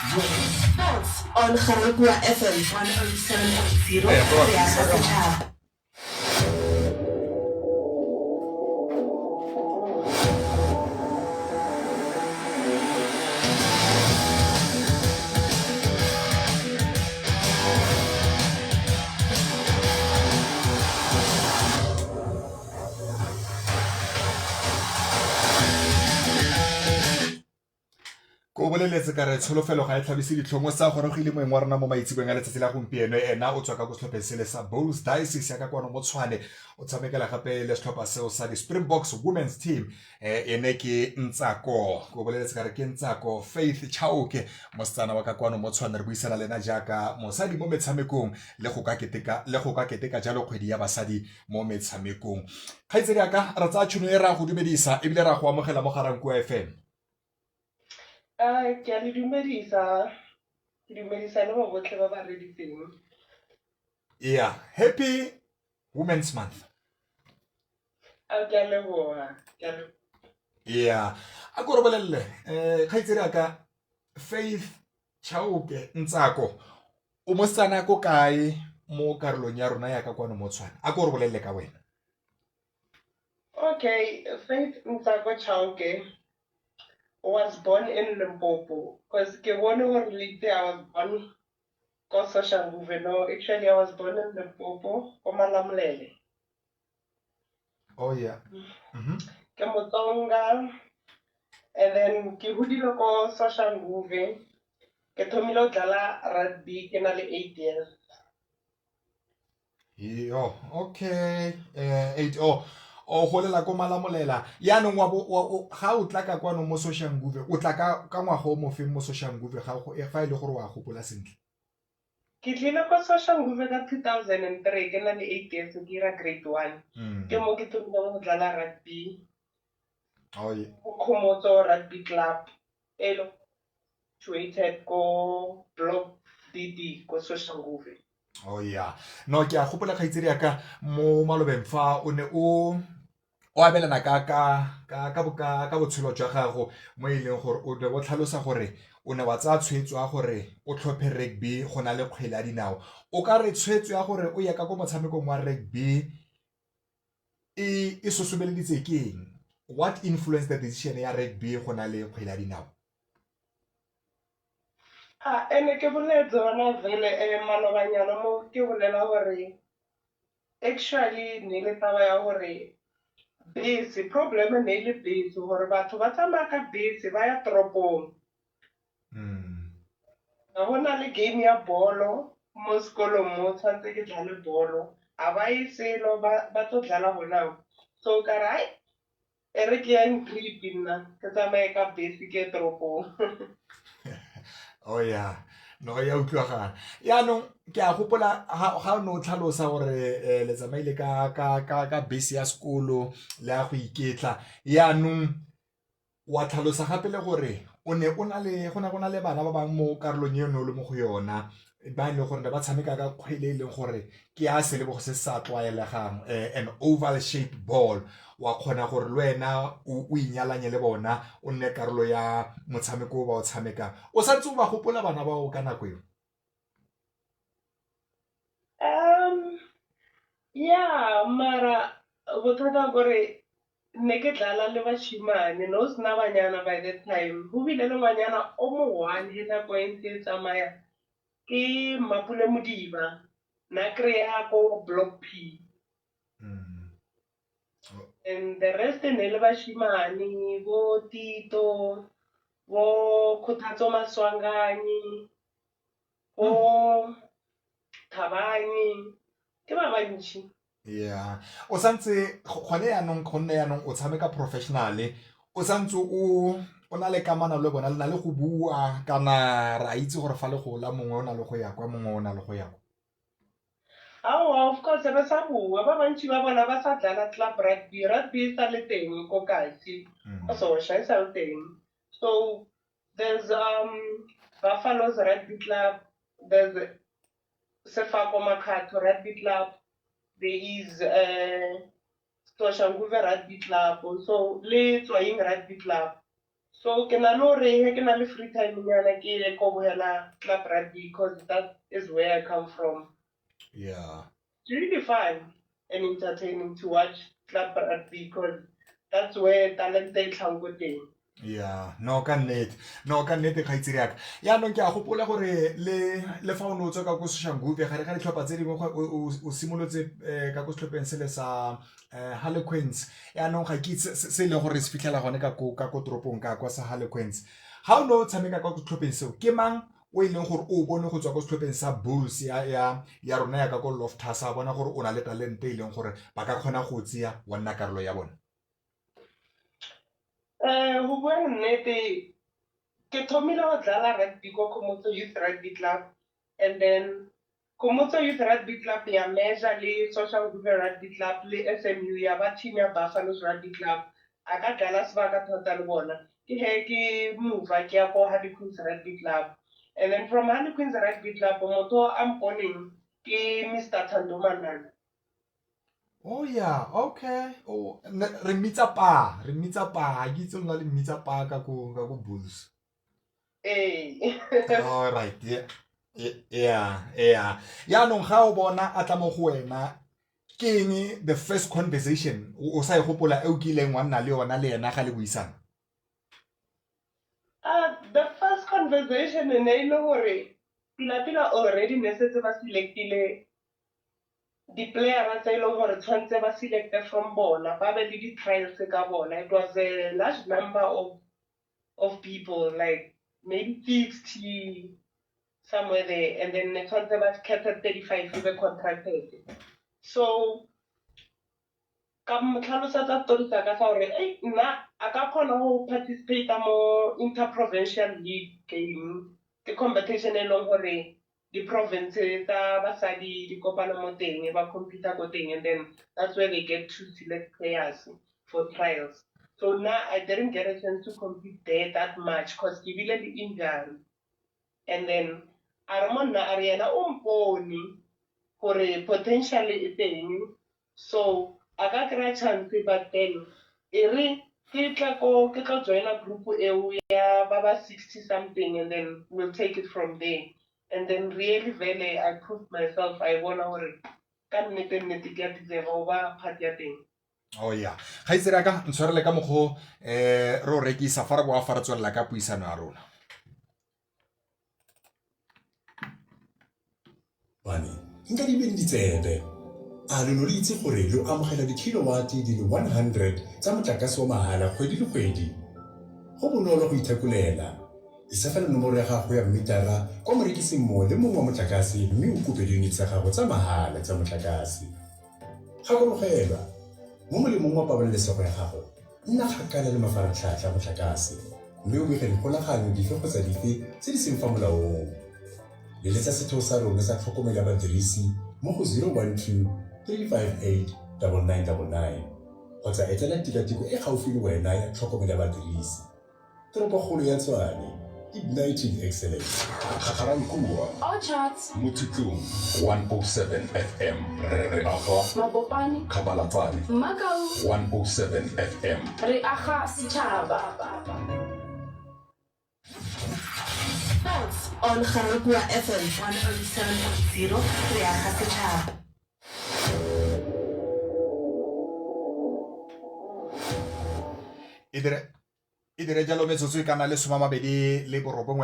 Sports on Garagua FM 107.0 Area. Ko boleletse ka re tsholofelo ga e tlhabise ditlhomo sa gorogile moeng wa rona mo maitsebeng a letsatsi la gompieno ena o tswa ka go setlhopheng sele sa Bulls Diocese ya ka kwano mo Tshwane o tshamekela gape le setlhopha seo sa di-Springboks women's team ene ke Ntsako ko boleletse ka re ke Ntsako Faith Chauke mosetsana wa ka kwano mo Tshwane re buisana le ena jaaka mosadi mo metshamekong le go ka keteka jalo kgwedi ya basadi mo metshamekong kgaitsedi aka re tsaya tšhono e ra go dumedisa ebile ra go amogela mo Garagua FM. Ke a le dumedisa le ba botlhe ba ba reditseng. Yeah, happy Women's Month. Ke a leboga. Yeah, a ko re bolelle kgaitsedi aka Faith Chauke Ntsako o mosetsana ko kae mo karolong ya rona ya ka kwano mo Tshwane a ko re bolelle ka wena. Okay, Faith Ntsako Chauke was born in Limpopo because I was born ko Soshanguve. No, actually I was born in Limpopo, ko Malamulele. Oh yeah. Ke Motsonga, and then ke hodile ko Soshanguve. Ke thomile go dlala rugby ke na le 8 years. Oh, okay. 8 o golela ko Malamolela yaanong ga o tla ka kwano mo Soshanguve o tla ka ngwaga o mo feng mo Soshanguve ga go fa ile gore wa gopola sentle. Ke tlile ko Soshanguve ka 2003 ke na le 8 years ke dira grade 1 ke mo ke thomile go dlala rugby oh yeah. Khomotso Rugby Club elo situated ko block DD ko Soshanguve. Oh yeah, no ke a gopola kgaitsedi aka mo malobeng fa o ne o abelana ka botshelo jwa gago mo e leng gore o ne o tlhalosa gore o ne wa tsaya tshwetso ya gore o tlhophe rugby go na le kgwele ya dinao o ka re tshwetso ya gore o ye ka ko motshamekong wa rugby e sosobeleditse ke eng? What influenced the decision ya rugby go na le kgwele ya dinao? Ene ke boletse bona vele malobanyana mo ke bolela gore actually ne le taba ya gore bese problem ne le bese gore batho ba tsamaya ka bese ba ya toropong. Ga gona le game ya bolo mo sekolong mo tshwantse ke dlale bolo a ba e selo ba tlo dlala gona so ka re e re ke yang trip nna ke tsamaye ka bese ke toropong. Oh yeah, no ya utlwagana yaanong ke a gopola ga o ne o tlhalosa gore le tsamaile ka bese ya sekolo le ya go iketla yaanong wa tlhalosa gape le gore o ne go na le bana ba bang mo karolong eno le mo go yona ba e leng gore ba tshameka ka kgwele e leng gore ke ya selebogo se sa tlwaelegang an oval shaped ball wa kgona gore le wena o inyalanye le bona o nne karolo ya motshameko o ba o tshamekang o santse o ba gopola bana bao ka nako eo. Yeah, mara bothata gore ne ke dlala le bashimane no sena banyana by that time go bile le ngwanyana o mo one he nako e ntse e tsamaya ke Mapule Modiba na kry-a ko block P. And the rest ne le bashimane bo Tito bo Khuthatso Maswanganyi bo Thabani ke ba bantši. Yeah, o santse gone yaanong gonne yaanong o tshameka professionally o santse o na le kamano le bona le na le go bua kana ra itse gore fa le gola mongwe o na le go ya kwa mongwe o na le go ya kwa. Of course re sa bua ba bantši ba bona ba sa dlala club rugby e sa le teng ko Kasi Sosha e sa le teng. So there's Buffalo's Rugby Club, there's Sefako Makhatho Rugby Club, there is Soshanguve Rugby Club, also le Tswaying Rugby Club. So ke na le hore he ke na le free time nyana ke ye ko bohela club rugby because that is where I come from. Yeah. It's really fun and entertaining to watch club rugby because that's where talent e tlhang ko teng. Yeah, no ka nnete kgaitsedi yaka yaanong ke a gopola gore le fa o ne o tswa ka ko Soshanguve gare ga ditlhopha tse dingwe o simolotse ka ko setlhopheng se le sa Harlequins yaanong ga ke itse se e leng gore se fitlhela gone ka ko toropong ka kwa sa Harlequins ga o ne o tshameka kwa ko setlhopheng seo ke mang o e leng gore o bone go tswa ko setlhopheng sa Bulls ya rona ya ka ko Loftus a bona gore o na le talente e leng gore ba ka kgona go tseya wa nna karolo ya bona? Ho bua nnete ke thomile go dlala rugby ko Khomotso Youth Rugby Club and then Khomotso Youth Rugby Club ya measure le Soshanguve Rugby Club le SMU ya ba team ya Buffaloes Rugby Club a ka dlala sebaka thata le bona ke he ke mova ke ya ko Harlequins Rugby Club and then from Harlequins Rugby Club motho a mponeng ke Mr. Thando Manana. Oh yeah, okay. Oh, re mmitsa pa ga ke itse lona le mmitsa pa ka ko Bulls. All right, yeah. Yaanong ga o bona a tla mo go wena ke eng the first conversation o sa e gopola e o kileng wa nna le yona le yena ga le buisana? The first conversation e ne e le gore pila already ne setse ba selectile di-playera tse e leng gore tshwanetse ba selecte from bona ba be le di-trials ka bona. It was a large number of people, like maybe 60 somewhere there, and then ne tshwanetse ba kgetha 35 e be contracted. So ka mo tlhalosetsa story tsa ka sa gore nna a ka kgona go participate mo interprovincial league game ke competition e leng gore di-province tsa basadi di kopana mo teng ba compete ko teng and then that's where they get to select players for trials. So now I didn't get a chance to compete there that much because ke bile le injury and then a re mo nna a re yena o mpone gore potentially e teng so a ka kry-a chance but then e re ke tlo joina group eo ya ba ba 60 something and then we'll take it from there and then really vele I proved myself I bona gore ka nnete ke a deserve go ba part ya teng. Oh yeah, ga itse re ka ntshwarele ka mogo re o rekisa fa re boa fa re tswelela ka puisano ya rona. Bane nka di beng ditsebe a lo le itse gore lo amogela di-kilowatt di le 100 tsa motlakase wa mahala kgwedi le kgwedi go bonolo go ithakolela isa fela nomoro ya gago ya mmitara kwa morekising mongwe le mongwe wa motlakase mme o kope diunit tsa gago tsa mahala tsa motlakase. Gakologelwa mo molemong wa pabalesego ya gago nna kgakala le mafaratlhatlha a motlakase mme o bege dikgolaganyo dife kgotsa dife tse di seng fa molaong. Leletsa setheo sa rona sa tlhokomelo ya badirisi mo go 012-358-9999 kgotsa etela tikatiko e gaufi le wena ya tlhokomelo ya badirisi. Toropokgolo ya Tshwane, Igniting Excellence. Gagarankuwa Orchards Mothutlong 107 FM re aga Mabopane Khabalatsane Makau 107 FM re aga setšhaba. That's on Garagua FM 107.0 re aga setšhaba. E dire jalo metsotso e kana le 29 le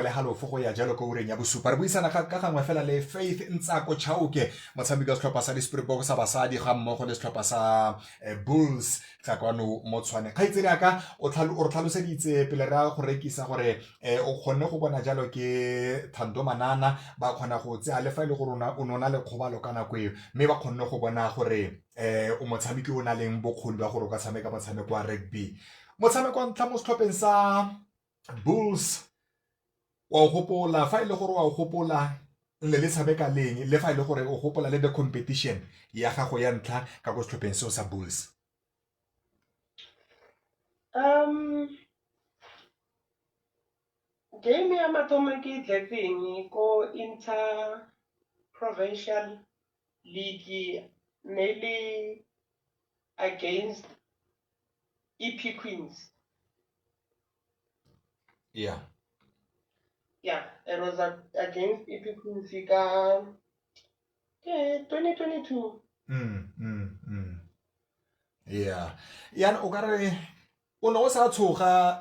halofo go ya jalo ko ureng ya bosupa re buisana ka gangwe fela le Faith Ntsako Chauke motshameki wa setlhopha sa di-Springboks sa basadi ga mmogo le setlhopha sa Bulls tsa kwano mo Tshwane. Kgaitsedi yaka o re tlhaloseditse pele re go rekisa gore o kgonne go bona jalo ke Thando Manana ba kgona go tseya le fa ile gore o nona le kgobalo ka nako eo mme ba kgonne go bona gore o motshameki o na leng bokgoni ba gore o ka tshameka motshameko wa rugby. Motshameko wa ntlha mo setlhopheng sa Bulls wa o gopola fa ile gore wa o gopola le tshameka leng le fa ile gore o gopola le the competition ya gago ya ntlha ka go setlhopheng seo sa Bulls? Game ya mathomo ke tletseng ko inter-provincial league ne le against EP Queens. Yeah. Yeah, it was against Ipikunsi 2022. Yeah. Yan o ka re o ne o sa tshoga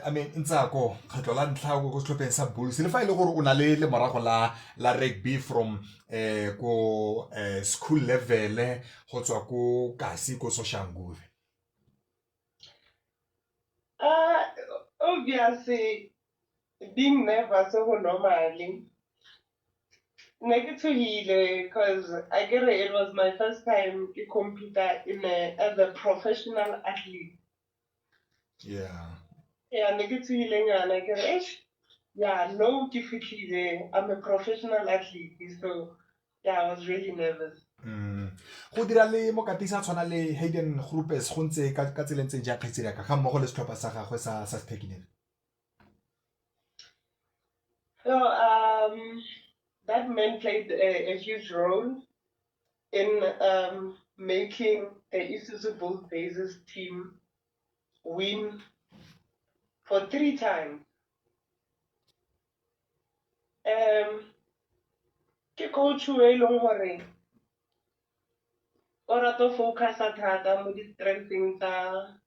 I mean Ntsako kgetlo la ntlha go setlhopheng sa Bulls le fa ile gore o na le morago la rugby from ko school level go tswa ko Kasi ko Soshanguve. Obviously, being nervous over normally. Negatively, because I get it was my first time to compete as a professional athlete. Yeah. Yeah, negatively, and I get it. Yeah, no difficulty. I'm a professional athlete, so yeah, I was really nervous. Go dira le mokatisa tshwana le Hayden Groupes go ntse ka tsela ntse ja kgetsedi ka ga mmogo le setlhopha sa gagwe sa Spekinel. So that man played a huge role in making the Isuzu Bold Bases team win for 3 times. Ke coach o e leng gore o rata focus thata mo di-strengths tsa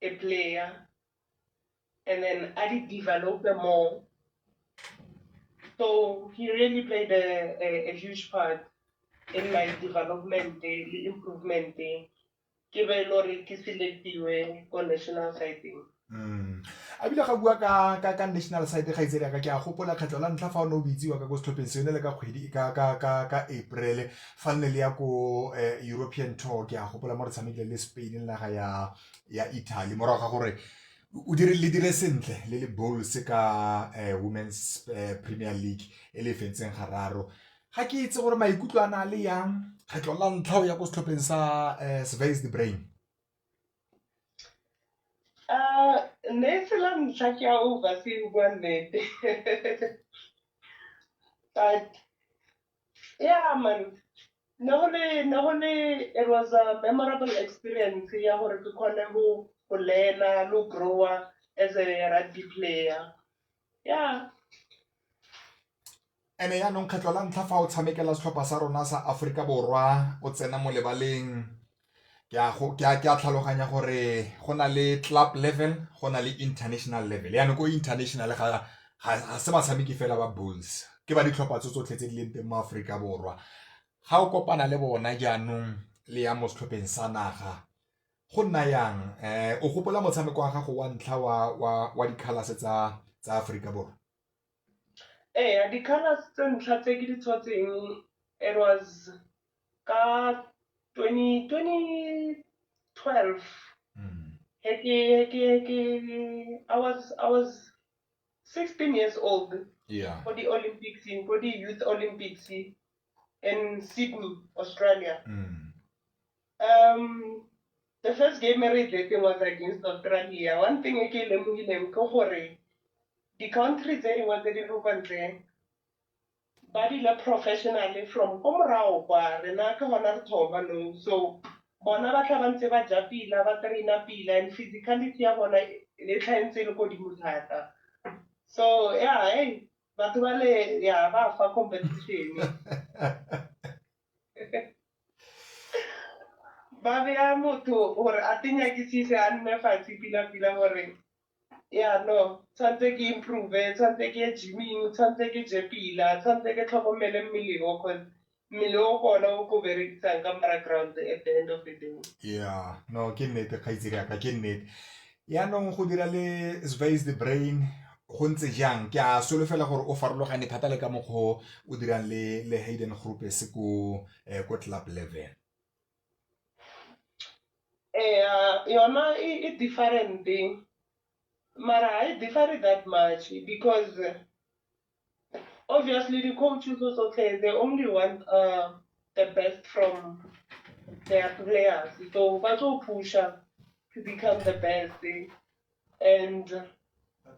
a player and then a di develop more. So he really played a huge part in my development, the improvement. Ke be lori ke selectiwe ko national side. A bile ga bua ka national side ga itsere ka ke a gopola kgetlo la ntlha fa o ne o bitsiwa ka go setlhopheng se le ka kgwedi ka April fa nne le ya ko European tour ke a gopola mo re tshamekile le Spain le naga ya Italy morago ga gore o dire sentle le Bulls ka Women's Premier League e le fentseng gararo ga ke itse gore maikutlo a na le yang kgetlo la ntlha o ya go setlhopheng sa Swys the Brain. Nesela ntlha ke a oversee bua nnete. But yeah, man, it was a memorable experience ya gore ke kgone go learn lo grow as a rugby player. Yeah. Ene ya nong kgetlo la ntlha fa o tshamekela setlhopha sa rona sa Aforika Borwa o tsena mo lebaleng ke a tlhaloganya gore go na le club level go na le international level yana ko international ga se batshameki fela ba Bulls ke ba ditlhopha tsotlhe tse di leng teng mo Aforika Borwa ga o kopana le bona jaanong le ya mo setlhopheng sa naga go nna yang o gopola motshameko wa gago wa ntlha wa di-colors tsa Aforika Borwa. Di-colors tse ntlha tse ke di tshotseng it was ka 2012. I was 16 years old. Yeah. For the Olympics, for the Youth Olympics in Sydney, Australia. The first game I played was against Australia. One thing I can learn the countries they wanted to go but they professionally from Omrao kwa rena ka hona thoba no so bona ba tla bantse ba ja pila ba traina pila and physicality ya bona le tlhaentse le go di mutata so yeah hey batho ba le ya ba fa competition ba bea motho gore a tenyakisise a nne fatshe pila gore yeah, no, tshwanetse ke improve, tshwanetse ke gymming, tshwanetse ke je pila, tshwanetse ke tlhokomele mmele o cause mmele o kona o go berekisang ka background at the end of the day. Yeah, no, ke nnete kgaitsedi yaka ke nnete. Yaanong go dira le Swys the Brain go ntse jang ke a solofela gore o farologane thata le ka mokgwa o dirang le Hayden Groupes ko club level. Yona it's different thing. Mara, I differ that much because obviously the coaches also say they only want the best from their players. So that's all push to become the best. And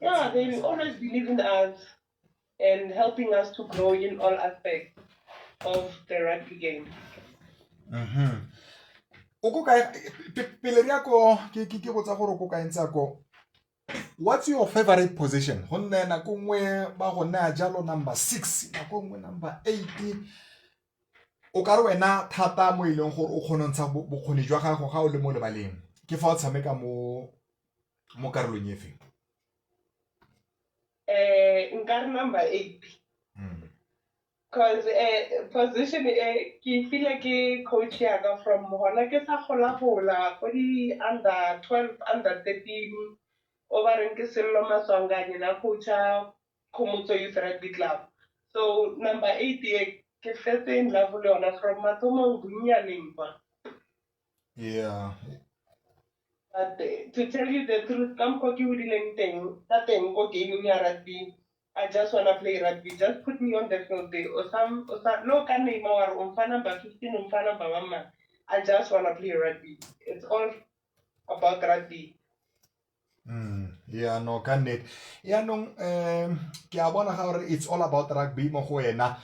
yeah, they always believe in us and helping us to grow in all aspects of the rugby game. O go ka pele ya ko ke go tsa gore go ka entsa ko what's your favorite position gonne nako nngwe ba go naya jalo number 6 nako nngwe number 8 o ka re wena thata mo ileng gore o kgonontsha bokgoni jwa gago ga o le mo lebaleng ke fa o tshameka mo karolong e feng nka re number 8 because position ke feel ke coach yaka from hona ke sa gola go di under 12 under 13 over ke Sello Maswanganye na coacha Khomotso Youth Rugby Club. So number 8 ke fetse in love le yona from mathomo bunyane ba. Yeah. But to tell you the truth, come ko ke udileng teng, ta teng go gaming ya rugby. I just want to play rugby. Just put me on the field there. Or some no can name or number 15 number 1. I just want to play rugby. It's all about rugby. Yeah, no, can it. Yeah, no, ke a bona ga it's all about rugby mo go wena.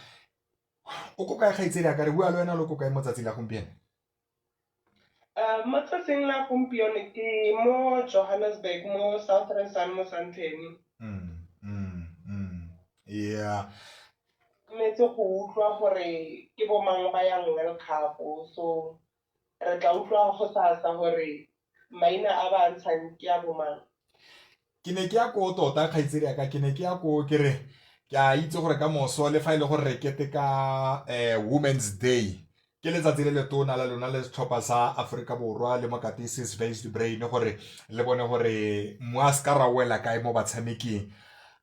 O go ka gaitsedi ka re bua le wena lo go ka imotsatsing la gompieno. Matsatsing la gompieno ke mo Johannesburg mo Southern Sun mo Sandton. Yeah. Metse go utlwa gore ke bo mang ba yang World Cup so re tla utlwa go sasa gore maina a ba ntshang ke a bo mang. Ke ne ke ya go tota kgaitsedi ka ke ne ke ya go ke re ke a itse gore ka moso le fa ile gore re keteka Women's Day ke letsatsi le le tona la lona le setlhopha sa Africa Borwa le Mokatisi Space Brain gore le bone gore mo a ska ra wela kae mo batshameking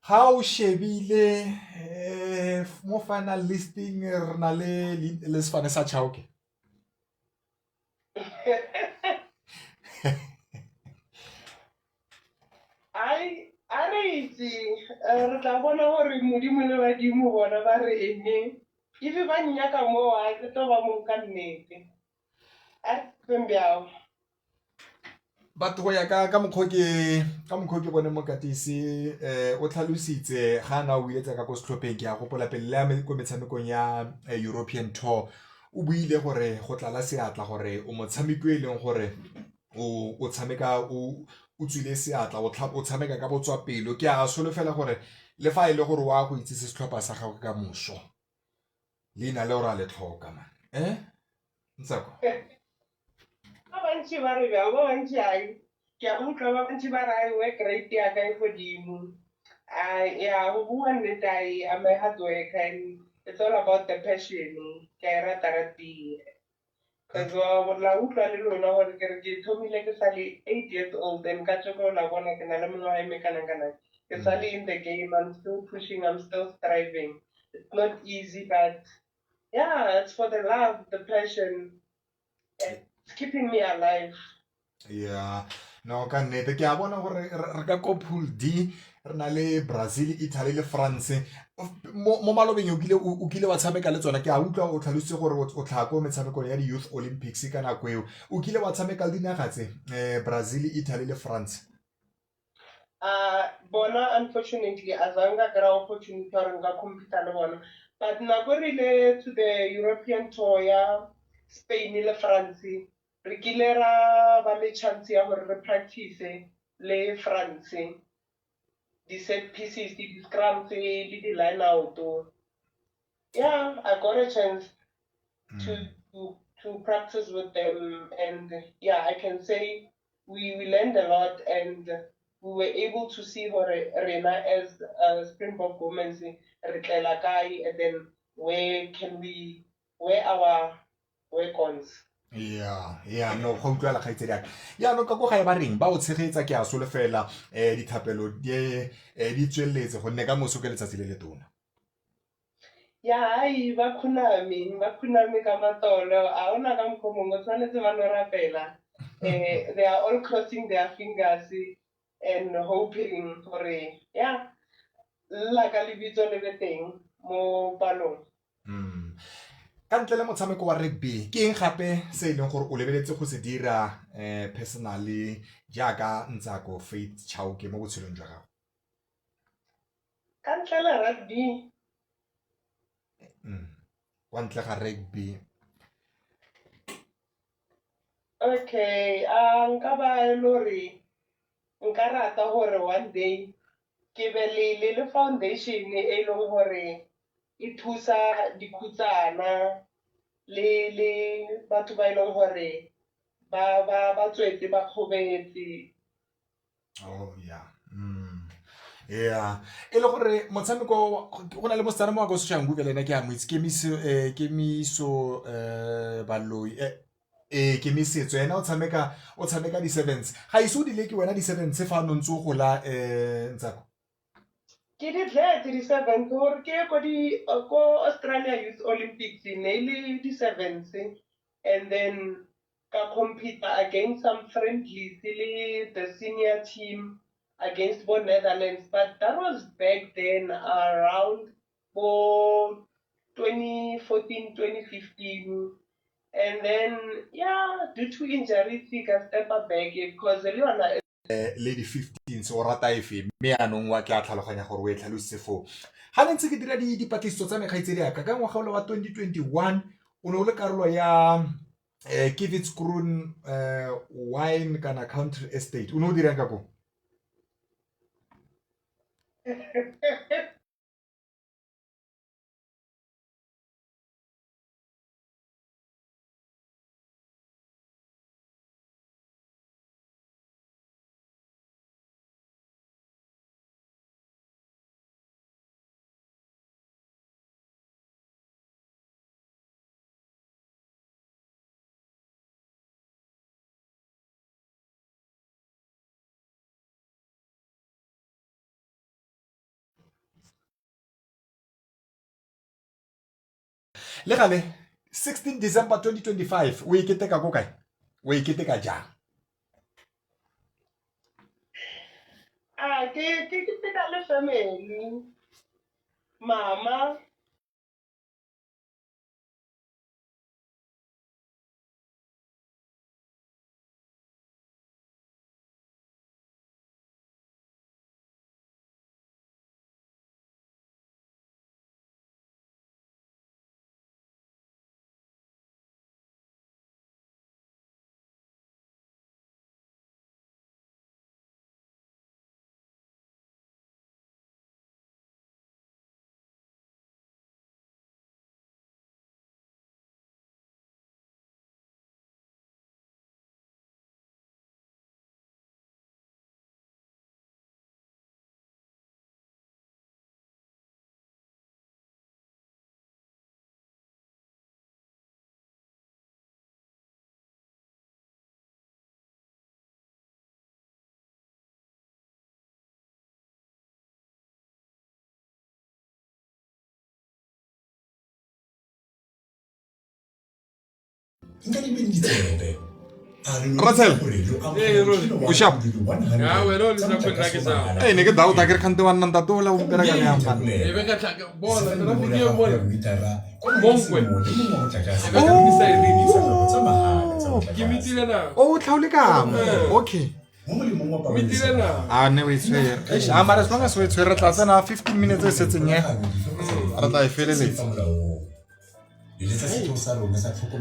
ga o shebile mo final listing re na le sefane sa Chauke a re itse re tla bona gore modimo le badimo bona ba re ene ife ba nnyaka mo a ke to ba mo ka nnete a tsembjao batho go ya ka mokgwa ke bone Mokatisi o tlhalositse ga na o iletsa ka go setlhopheng ke ya gopola pele le ko metshamekong ya European Tour o buile gore go tlala seatla gore o motshameko e leng gore o tshameka o tswile seatla o tshameka ka botswa pelo ke a solofela gore le fa ile gore wa go itse setlhopha sa gago ka moso leina le ora le tlhoka man ntsako bantši ba re bjao ba bantši ai ke a utlwa ba bantši ba re ai work rate ya ka e godimo ya go bua nnete I'm a hard worker and it's all about the passion ke a rata rugby because la utlwa le lona gore ke re ke thomile ke sa le 8 years old and ka tsoko la bona ke na le mengwaga e mekanang-kanang ke sa le in the game I'm still pushing I'm still striving it's not easy but yeah it's for the love the passion it's keeping me alive. Yeah, no ka nnete ke a bona gore re ka ko pool D re na le Brazil, Italy le France mo malobeng o kile wa tshameka le tsona ke a utlwa o tlhalositse gore o tlhako metshamekong ya di Youth Olympics ka nako eo o kile wa tshameka le dinaga tse Brazil, Italy le France bona unfortunately azange kry opportunity gore nka compete le bona but nako rile to the European Tour ya Spain le France re kile ra ba le chance ya gore re practice le France di set pieces di scrums le di line out yeah I got a chance to practice with them and yeah I can say we learned a lot and we were able to see what Rena as Springbok women re tlela kae and then where our weapons. Yeah, no go utlwa la kgaitsedi aka ya no ka go ga ba reng ba o tshegetsa ke a solofela dithapelo di tsweletse go nne ka moso ke letsatsi le le tona ya ai ba khuname ka matolo a ona ka mkhomong tshwanetse ba no rapela they are all crossing their fingers and hoping for yeah la ka lebitso le beteng mo palong ka ntle le motshameko wa rugby ke eng gape se e leng gore o lebeletse go se dira personally jaaka Ntsako Faith Chauke mo botshelong jwa gago ka ntle le rugby kwa ntle ga rugby okay nka ba lori nka rata hore one day ke be le foundation e leng hore e thusa dikhutsana le batho ba e leng hore ba tswetse ba kgobetse. Oh yeah. Yeah, e le gore motshameko go na le mosetsana mo wa go social google ena ke a mo itse kemiso baloi kemisetso ena o tshameka di-sevens ga ise o dile ke wena di-sevens fa no ntse o gola Ntsako. Ke di tletse di-sevens gore ke ye ko Australia Youth Olympics ne e le di-sevens, and then ka compete against some friendlies le the senior team against both Netherlands, but that was back then around for 2014, 2015. And then, yeah, due to injuries, he can step back because le yona le di-15 o rata efe mme anong wa ke a tlhaloganya gore o e tlhalositse foo ga ne ntse ke dira dipatlisiso tsa mekgaitsedi yaka ka ngwaga wa 2021 o ne o le karolo ya Kivitskroon wine kana country estate o ne o dirang ka ko le gale 16 December 2025 o e keteka ko kae o e keteka jang ke pheta le family, mama. nka di benditsebe Russell, push up. Hey, nigga, daw tager kanto wan nang tato wala umpira kami ampan. Oh, tlhaole ka. Okay. Ne we tshwere. Eish, amara as long as we tshwere tla tsena 15 minutes e setseng ye. Ara tla e feleletse.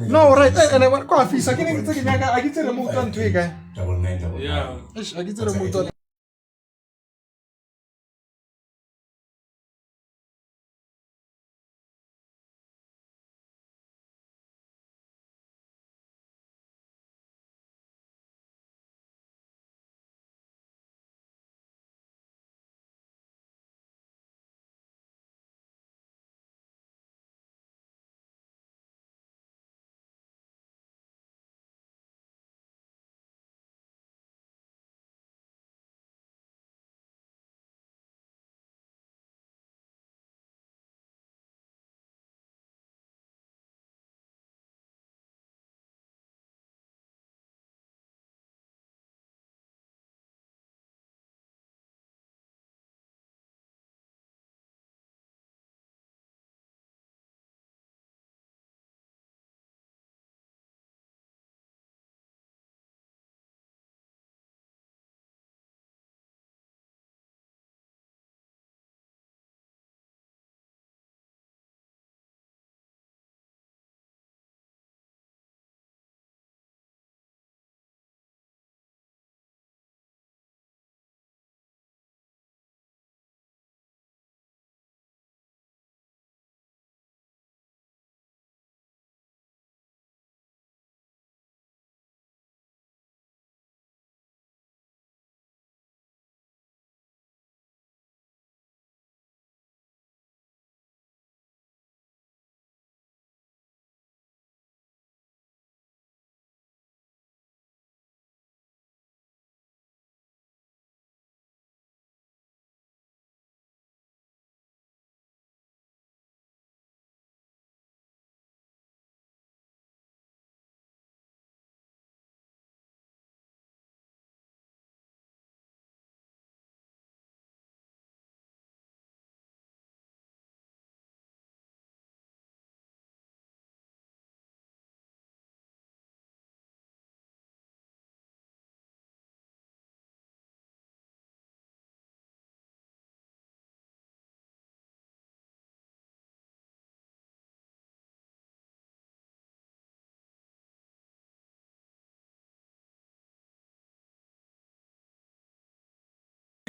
No, right. And I want coffee. So I can get I get to move on to it, guy. Yeah. I get to move on.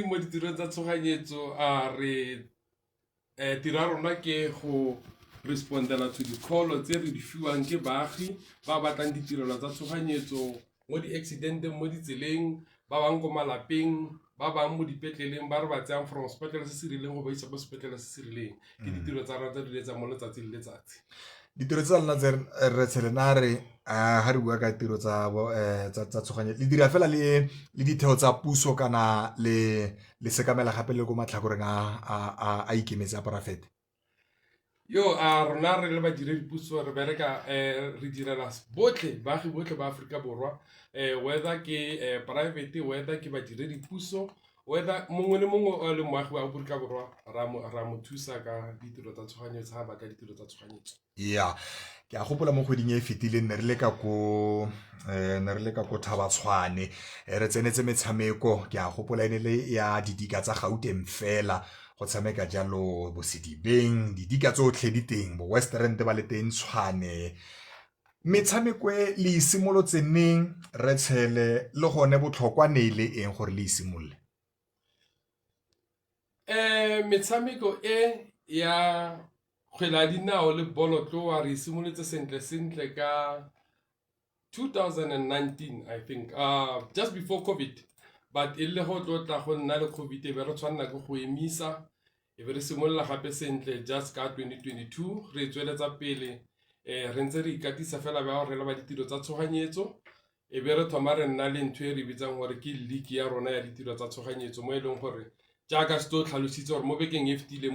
mo ditirong tsa tshoganyetso re tira rona ke go respondela to di-call tse re di fiwang ke baagi ba batlang ditirelo tsa tshoganyetso mo di-accidenteng mo ditseleng ba bang ko malapeng ba bang mo dipetleleng ba re ba tsayang from sepetlele se se rileng go ba isa ko sepetlele se se rileng ke ditiro tsa rona tse di letsang mo letsatsi le letsatsi. Ditiro tsa lona tse re tshelena re ha re bua ka tiro tsa tshoganyetso le dira fela le ditheo tsa puso kana le sekamela gape le go matlhakoreng a ikemetse a porafete? Yo rona re le badiredi puso re bereka re direla botlhe baagi botlhe ba Aforika Borwa whether ke private whether ke badiredi puso whether mongwe le mongwe o le moagi wa Aforika Borwa ra mo thusa ka ditiro tsa tshoganyetso ga batla ditiro tsa tshoganyetso. Yeah, ke a gopola mo kgweding e fetileng ne re leka ko Thabatshwane re tsenetse metshameko ke a gopola ene le ya didika tsa Gauteng fela go tshameka jalo Bosidibeng didika tsotlhe di teng bo West Rand ba le teng Tshwane metshameko le isimolotse neng re tshele le gone botlhokwa ne ile eng gore le isimolole? Metshameko ya kgwele ya dinao le bolotloa re simolotse sentle ka 2019 I think just before COVID but e le go tlotla go nna le COVID e be re tshwanela ke go emisa e be re simolola gape sentle just ka 2022 re tsweletsa pele re ntse re ikatisa fela ba re le ba ditiro tsa tshoganyetso e be re thoma re nna le ntho e re bitsang gore ke league ya rona ya ditiro tsa tshoganyetso mo e leng gore jaaka se tlo tlhalositse gore mo bekeng e fetileng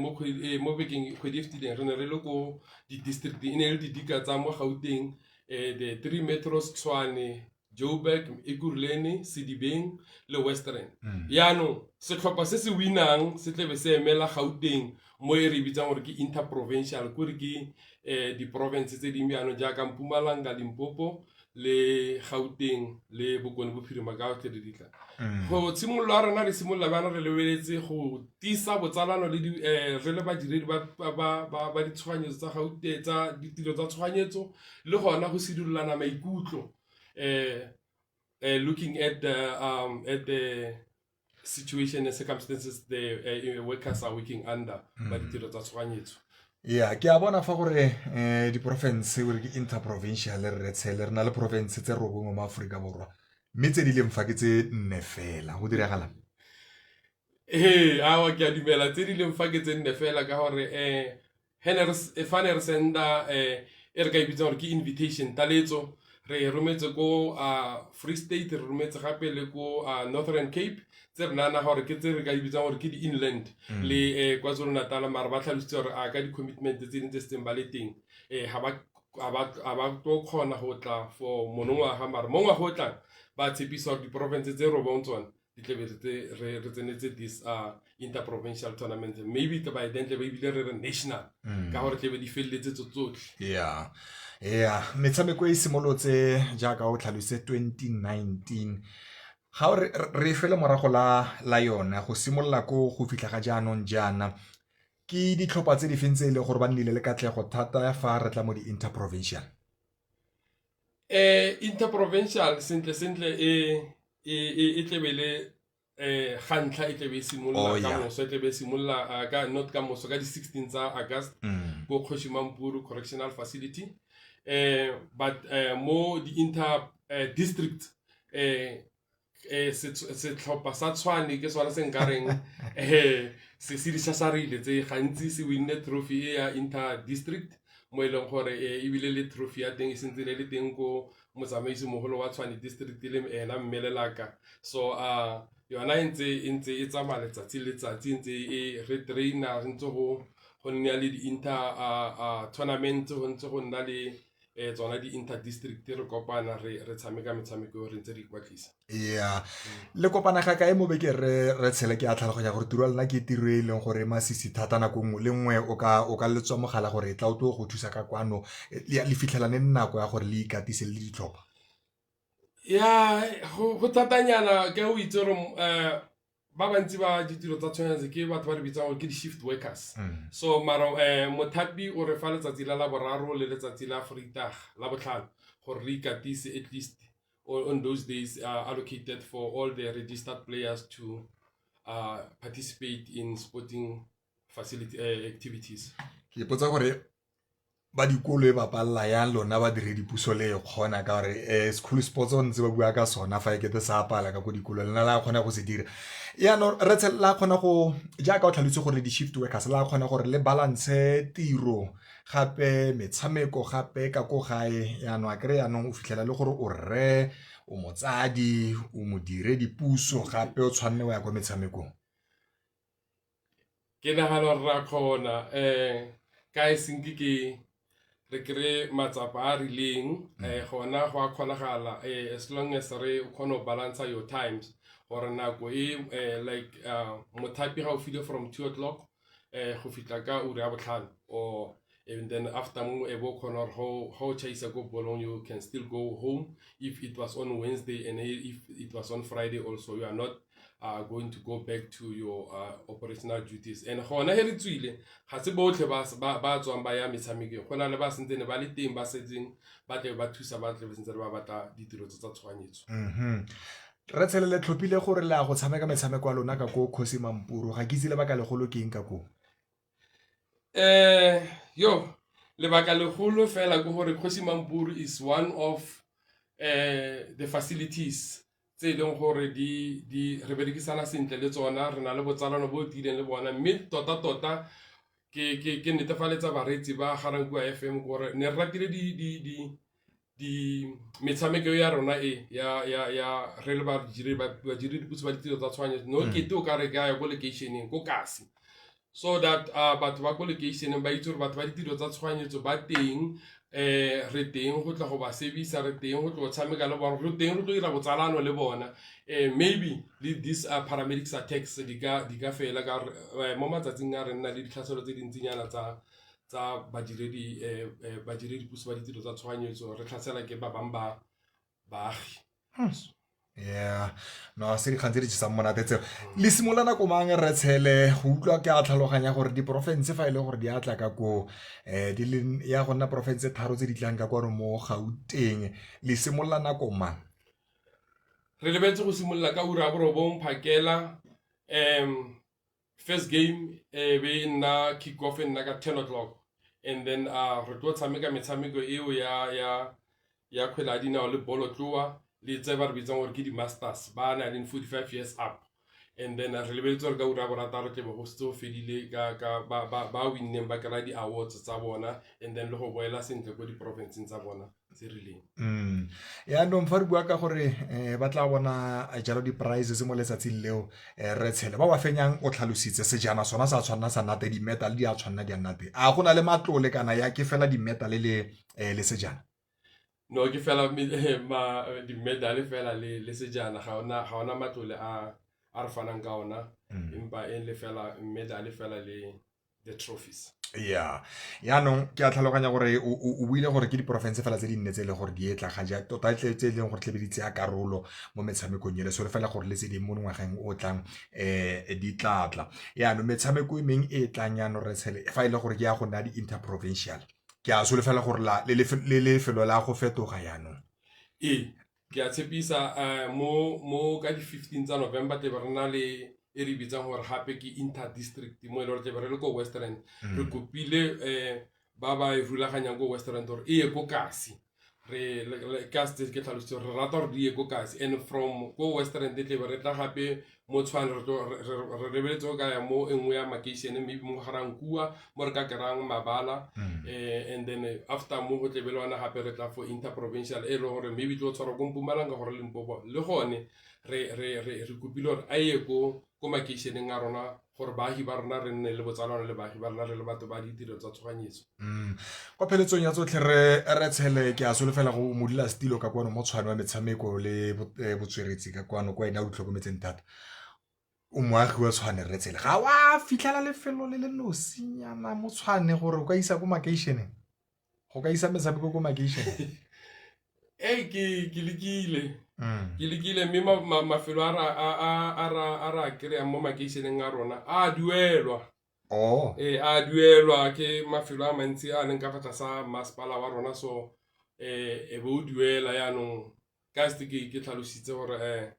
mo bekeng kgwedi e fetileng re ne re le ko di-district e ne le didika tsa mo Gauteng the 3 metros Tshwane Joburg Ekurhuleni Sedibeng le Western yaanong setlhopha se se winang se tlebe se emela Gauteng mo e re bitsang gore ke interprovincial kore ke di-province tse dingwe yaanong jaaka Mpumalanga Limpopo le Gauteng le Bokone Bophirima ka tle le ditla go tshimolola rena re simolola bana re lebeletse go tisa botsalano le re le badiredi ba ditshoganyetso tsa Gauteng tsa ditiro tsa tshoganyetso le gona go sidolana maikutlo looking at the situation and circumstances the workers are working under ba ditiro tsa tshoganyetso. Yeah, ke a bona fa gore di-province gore ke interprovincial re tshele re na le province tse robongwe mo Aforika Borwa mme tse di leng fa ke tse 4 fela go diragalang? Awa ke a dumela tse di leng fa ke tse 4 fela ka gore fane re senda e re ka ibitsang gore ke invitation taletso re rometse ko Free State re rometse gape le ko Northern Cape tse re nana gore ke tse re ka ibitsang gore ke di-inland le KwaZulu-Natal mara ba tlhalositse gore ka di-commitment tse dintse se ba le teng ga ba tlo kgona go tla for monongwaga mara mo ngwaga o tlang ba tshepisa gore di-province tse robong tsone di tlebe re tsenetse this interprovincial tournament maybe by then tlebe ebile re national ka gore tlebe di feleletse tsotlhe. Yeah, metshameko e simolotse jaaka o tlhalose 2019 ga re fele morago la yona go simolola ko go fitlha ga jaanong jaana ke ditlhopha tse di fentse le gore ba nnile le katlego thata fa re tla mo di-interprovincial? Interprovincial sentle e tlebele ga ntlha e tlebe e simolola ka moso e tlebe e simolola ka not ka moso ka di 16 tsa August ko Kgoshi Mampuru Correctional Facility but mo di inter district setlhopha sa Tshwane ke sona se nkareng se di sasarile tse gantsi se winne trophy ya inter district mo e leng gore ebile le trophy ya teng e sentse le teng ko motsamaisi mogolo wa Tshwane district le ena Mmelelaka so yona ntse e tsamaya letsatsi ntse re trainer re ntse go nna le di-inter tournament go ntse go nna le tsona di-inter-district re kopana re tshameka metshameko re ntse re ikwatlisa. Yeah, le kopana ga kae mo beke re tshele ke a tlhaloganya gore tiro lena ke tiro e leng gore masisi thata nako nngwe le nngwe o ka letswa mogala gore e tla o tlo go thusa ka kwano le fitlhelane nako ya gore le ikatise le ditlhopha? Go tatanyana ke o itse gore ba bantsi ba ditiro tsa tshwanetse ke batho ba re bitsang gore ke di-shift workers so mara mothapi o re fa letsatsi la boraro le letsatsi la Vrydag la botlhano gore re ikatise at least on those days allocated for all the registered players to participate in sporting facility activities. Ke ipotsa gore ba dikolo e ba palla ya lona ba dire dipuso le kgona ka gore school sports o ntse ba bua ka sona fa ekete sa pala ka go dikolo lena la kgona go se dira ya no re la kgona go jaaka o tlhalotse gore di shift workers la kgona gore le balance tiro gape metshameko gape ka go gae ya no a kre ya no o fitlhela le gore o rre o motsadi o modire dipuso gape o tshwanne wa ya go metshamekong Ke nagana ra khona ka isinki ke re kre matsapa a rileng gona go a kgonagala as long as re o kgona go balance your times gore nako like mothapi ga o file from 2 o'clock go fitla ka uri ya botlhano or and then after mo e bo khona how chase go bolong you can still go home if it was on Wednesday and if it was on Friday also you are not going to go back to your operational duties and gona he re tswile ga se botlhe ba tswang ba ya metshamekong gona le ba sentsene ba le teng ba setseng ba tle ba thusa ba tle sentse ba batla ditiro tsa tshwanyetso re tshelele tlhopile gore la go tshameka metshameko ya lona ka go Kgosi Mampuru ga ke itse le baka legolo ke eng ka go yo lebaka legolo fela go gore Kgosi Mampuru is one of the facilities tse leng gore di re berekisana sentle le tsona re na le botsalano bo tileng le bona mme tota ke netefaletsa baretsi ba Garankuwa FM gore ne re ratile di metshameko ya rona ya re le ba dire dipuso ba ditiro tsa tshwanyetso no ke te o ka re ka ya go locationeng go kasi so that batho ba go locationeng ba itse gore batho ba ditiro tsa tshwanyetso ba teng re teng go tla go ba service re teng go tlo tshameka le bona re teng re tlo dira botsalano le bona maybe these paramedics attacks di ka fela ka mo matsatsing a re nna le ditlhaselo tse dintsinyana tsa badiredi puso ba ditiro tsa tshwanyetso re tlhasela ke ba bang ba baagi yeah no se di khantse tsa monate tseo le simolana ko mang re tshele go utlwa ke a tlhaloganya gore di province fa ile gore di atla ka go di le ya gona province tharo tse di tlang ka gore mo Gauteng le simolana ko mang re lebetse go simolla ka ura borobong phakela first game be nna kick off nna ka 10 o'clock and then re tlo tshameka metshameko eo ya kgwela dinao le bolotloa le tse ba re bitsang gore ke di masters ba na le 45 years up and then re lebetse gore ka ura borataro tle go se fedile ka ba winneng ba kry di awards tsa bona and then le go boela sentle go di provinces tsa bona tse rileng ya no mfa re bua ka gore ba tla bona jalo di prizes mo letsatsing leo re tshele ba fenyang o tlhalositse sejana sona sa tshwana sa nate di medal di a tshwana di a nate a gona le matlole kana ya ke fela di medal le sejana no ke fela di medal fela le sejana ga ona matlole a re fanang ka ona empa le fela medal fela le the trophies yeah ya no ke a tlhaloganya gore o buile gore ke di province fela tse di nnetse le gore di etla ga ja tota tse leng gore tlebeditse ya karolo mo metshamekong le so le fela gore le tse di mo ngwageng o tlang di tlatla ya no metshameko meng e tlang ya no re tshele fa ile gore ke ya go na di interprovincial ke a so le fela gore le felo la go fetoga ya no ke a tshepisa mo ka di 15 tsa November te berna le e re bitsang gore gape ke inter-district mo e le gore tle re le ko Western re kopile ba ba e rulaganyang ko Western gore e ye ko kasi re ka se ke tlhalositse re rata gore di ye ko kasi and from ko Western tle re tla gape mo tshwane re lebeletse go ka ya mo engwe ya makeišene maybe mo Garankuwa mo re ka kerang Mabala and then after mo go tlebelwana gape re tla for interprovincial e le gore maybe tlo tshwarwa ko Mpumalanga gore Limpopo le gone re kopile gore a ye ko makeišeneng a rona gore baagi ba rona re nne le botsalano le baagi ba rona re le batho ba ditiro tsa tshoganyetso kwa pheletsong ya tsotlhe re tshele ke a solofela go modula stilo ka kwano mo tshwane wa metshameko le botsweretsi ka kwano kwa ena o ditlhokometseng thata o moagi wa tshwane re tshele ga wa fitlhela lefelo le nosinyana mo tshwane gore o ka isa ko makeišeneng go ka isa metshameko ko makeišeneng ke lekile mme mafelo a ra kry-a mo makeišeneng a rona a duelwa a duelwa ke mafelo a mantsi a leng ka fa tlasa masepala wa rona so e be o duela yaanong ka se ke tlhalositse gore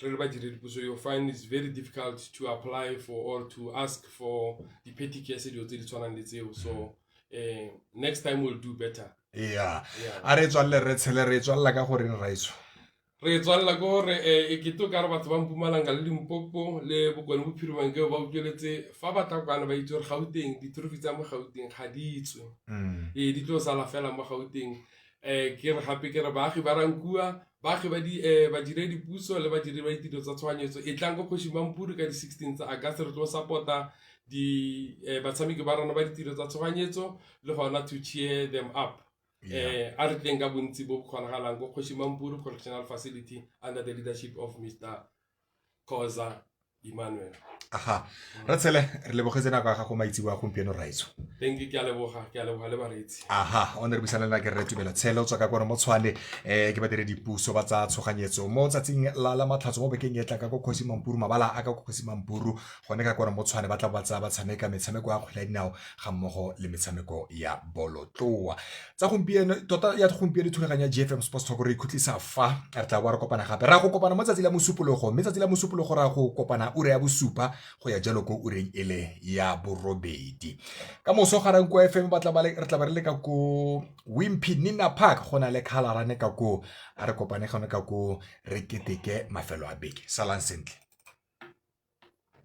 re le badiredipuso you'll find it's very difficult to apply for or to ask for the petty care tse di tshwanang le tseo. So next time we'll do better. Yeah. A re tswalle re tshele re tswalla ka gore Raitso. Re tswalla go gore ke to ka re batho ba Mpumalanga le Limpopo le Bokone Bophirima ke ba utlweletse fa batakwana ba itse gore Gauteng ditorofi tsa mo Gauteng ga di itswe. Di tlo sala fela mo Gauteng. Ke re gape ke re baagi ba Rankua baagi ba badiredipuso le badiri ba ditiro tsa tshwanyetso e tlang go Kgoshimamphuru ka di 16 tsa August re tlo supporta batshameki ba rona ba ditiro tsa tshwanyetso le gona to cheer them up. A re tleng ka bontsi bo kgonagalang go Kgoshimamphuru Correctional Facility under the leadership of Mr. Khoza Emmanuel. Aha. Re tshele re lebogetse nako ga go maitsiwa gompieno Raitso. Thank you ke a leboga le baretsi. Aha, o ne re buisana ke re tumela tshelo tswa ka gore mo Tshwane ke badiredipuso ba tsa tshoganyetso mo tsatsing la matlhatso mo bekeng etla ka go Kgoshimamphuru mabala a ka go Kgoshimamphuru gone ka gore mo Tshwane ba tla ba tsa ba tshameka metshameko ya kgwele dinao ga mmogo le metshameko ya bolotloa tsa gompieno tota ya gompieno thulaganya GFM Sports Talk re ikhutlisa fa re tla ba re kopana gape ra go kopana mo tsatsi la mosupologo mme tsatsi la mosupologo ra go kopana ure ya bosupa go ya jalo ko ureng ele ya borobedi ka moso garang ko FM re tla ba re ka ko Wimpy Nina Park gona le khalarane ka ko a re kopane gone ka ko re keteke mafelo a beke salang sentle.